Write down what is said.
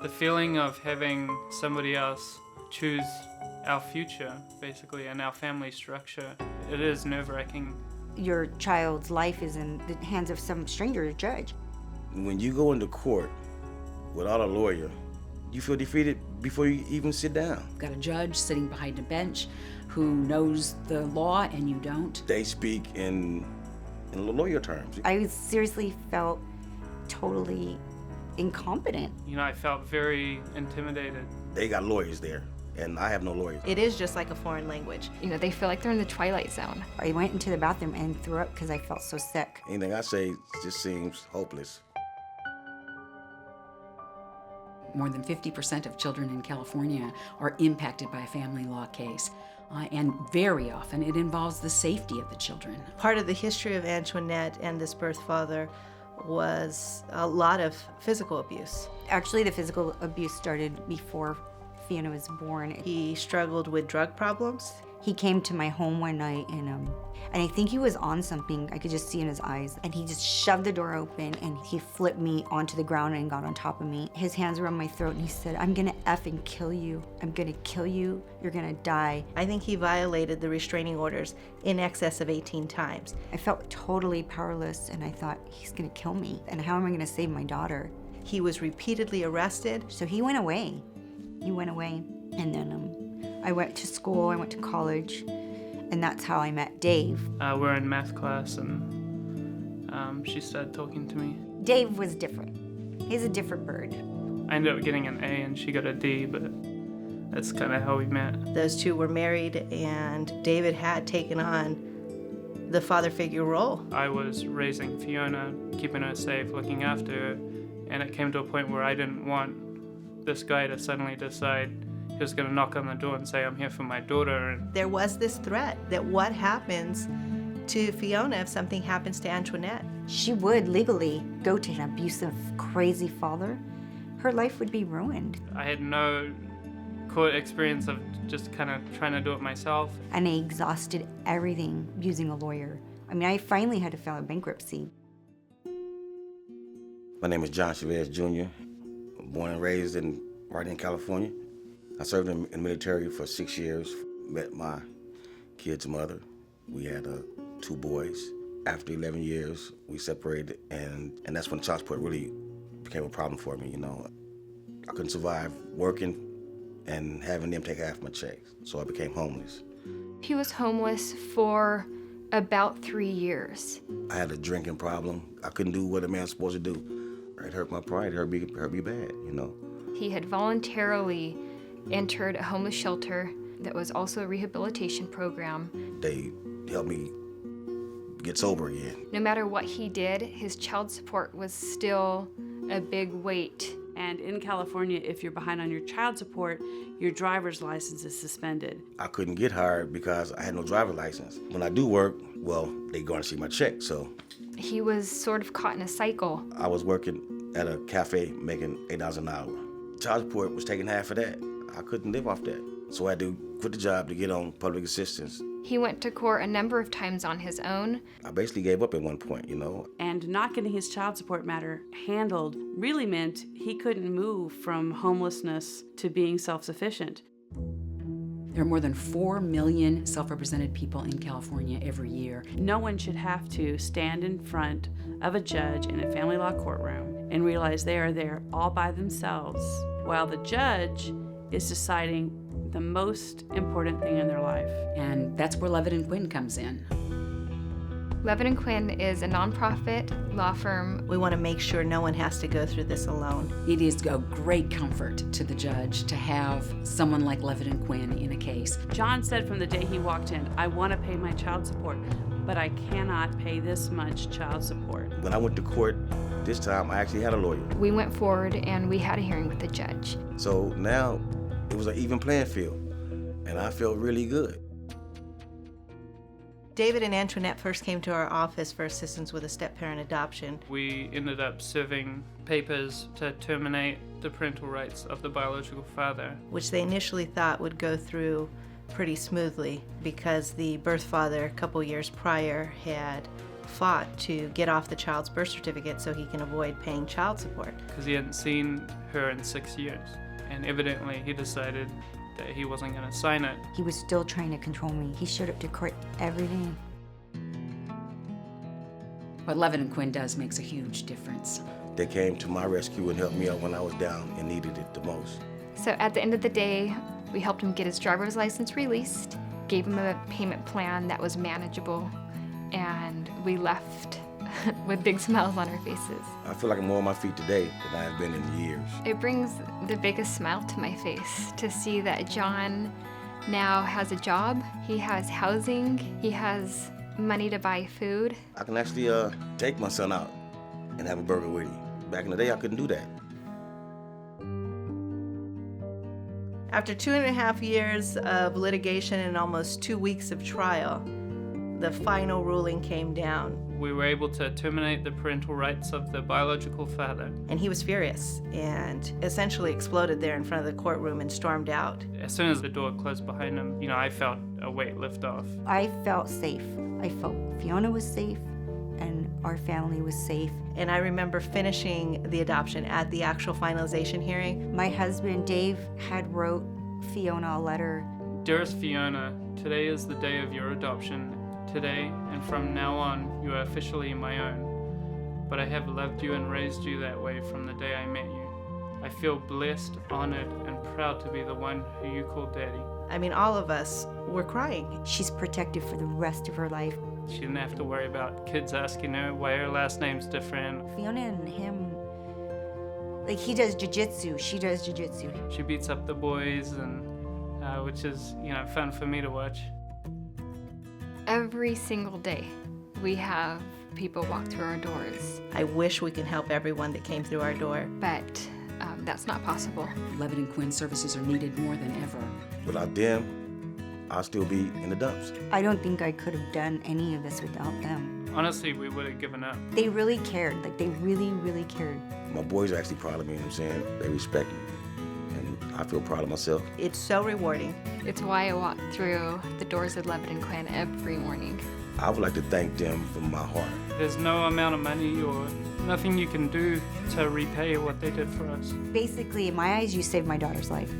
The feeling of having somebody else choose our future, basically, and our family structure, it is nerve-wracking. Your child's life is in the hands of some stranger to judge. When you go into court without a lawyer, you feel defeated before you even sit down. You've got a judge sitting behind a bench who knows the law and you don't. They speak in lawyer terms. I seriously felt totally incompetent. You know, I felt very intimidated. They got lawyers there, and I have no lawyers. It is just like a foreign language. You know, they feel like they're in the twilight zone. I went into the bathroom and threw up because I felt so sick. Anything I say just seems hopeless. More than 50% of children in California are impacted by a family law case. And very often it involves the safety of the children. Part of the history of Antoinette and this birth father was a lot of physical abuse. Actually, the physical abuse started before Fiona was born. He struggled with drug problems. He came to my home one night and I think he was on something. I could just see in his eyes. And he just shoved the door open and he flipped me onto the ground and got on top of me. His hands were on my throat and he said, "I'm gonna effing kill you. I'm gonna kill you. You're gonna die." I think he violated the restraining orders in excess of 18 times. I felt totally powerless and I thought, he's gonna kill me. And how am I gonna save my daughter? He was repeatedly arrested. So he went away. He went away and then I went to school, I went to college, and that's how I met Dave. We're in math class, and she started talking to me. Dave was different. He's a different bird. I ended up getting an A, and she got a D, but that's kind of how we met. Those two were married, and David had taken on the father figure role. I was raising Fiona, keeping her safe, looking after her, and it came to a point where I didn't want this guy to suddenly decide he was going to knock on the door and say, "I'm here for my daughter." And there was this threat that what happens to Fiona if something happens to Antoinette? She would legally go to an abusive, crazy father. Her life would be ruined. I had no court experience of just kind of trying to do it myself. And I exhausted everything using a lawyer. I mean, I finally had to file a bankruptcy. My name is John Chavez Jr., born and raised right in California. I served in the military for 6 years, met my kid's mother. We had 2 boys. After 11 years, we separated, and that's when child support really became a problem for me, you know. I couldn't survive working and having them take half my checks, so I became homeless. He was homeless for about 3 years. I had a drinking problem. I couldn't do what a man's supposed to do. It hurt my pride, it hurt me bad, you know. He had voluntarily entered a homeless shelter that was also a rehabilitation program. They helped me get sober again. No matter what he did, his child support was still a big weight. And in California, if you're behind on your child support, your driver's license is suspended. I couldn't get hired because I had no driver's license. When I do work, well, they go and see my check, so. He was sort of caught in a cycle. I was working at a cafe making $8 an hour. Child support was taking half of that. I couldn't live off that. So I had to quit the job to get on public assistance. He went to court a number of times on his own. I basically gave up at one point, you know. And not getting his child support matter handled really meant he couldn't move from homelessness to being self-sufficient. There are more than 4 million self-represented people in California every year. No one should have to stand in front of a judge in a family law courtroom and realize they are there all by themselves while the judge is deciding the most important thing in their life. And that's where Levitt and Quinn comes in. Levitt and Quinn is a nonprofit law firm. We want to make sure no one has to go through this alone. It is a great comfort to the judge to have someone like Levitt and Quinn in a case. John said from the day he walked in, "I want to pay my child support, but I cannot pay this much child support." When I went to court this time, I actually had a lawyer. We went forward and we had a hearing with the judge. So now it was an even playing field, and I felt really good. David and Antoinette first came to our office for assistance with a step-parent adoption. We ended up serving papers to terminate the parental rights of the biological father. Which they initially thought would go through pretty smoothly because the birth father a couple years prior had fought to get off the child's birth certificate so he can avoid paying child support. Because he hadn't seen her in 6 years. And evidently he decided that he wasn't going to sign it. He was still trying to control me. He showed up to court every day. What Levitt and Quinn does makes a huge difference. They came to my rescue and helped me out when I was down and needed it the most. So at the end of the day, we helped him get his driver's license released, gave him a payment plan that was manageable, and we left with big smiles on our faces. I feel like I'm more on my feet today than I have been in years. It brings the biggest smile to my face to see that John now has a job, he has housing, he has money to buy food. I can actually take my son out and have a burger with him. Back in the day, I couldn't do that. After 2.5 years of litigation and almost 2 weeks of trial, the final ruling came down. We were able to terminate the parental rights of the biological father. And he was furious and essentially exploded there in front of the courtroom and stormed out. As soon as the door closed behind him, I felt a weight lift off. I felt safe. I felt Fiona was safe and our family was safe. And I remember finishing the adoption at the actual finalization hearing. My husband, Dave, had wrote Fiona a letter. Dearest Fiona, today is the day of your adoption. Today and from now on, you are officially my own. But I have loved you and raised you that way from the day I met you. I feel blessed, honored, and proud to be the one who you call Daddy. I mean, all of us were crying. She's protected for the rest of her life. She didn't have to worry about kids asking her why her last name's different. Fiona and him, like he does jiu-jitsu, she does jiu-jitsu. She beats up the boys, and which is, fun for me to watch. Every single day, we have people walk through our doors, I wish we could help everyone that came through our door. but that's not possible. Levitt and Quinn services are needed more than ever. Without them, I'll still be in the dumps. I don't think I could have done any of this without them. Honestly, we would have given up. They really cared, like they really, really cared. My boys are actually proud of me, you know what I'm saying? They respect me. And I feel proud of myself. It's so rewarding. It's why I walk through the doors of Levitt and Quinn every morning. I would like to thank them from my heart. There's no amount of money or nothing you can do to repay what they did for us. Basically, in my eyes, you saved my daughter's life.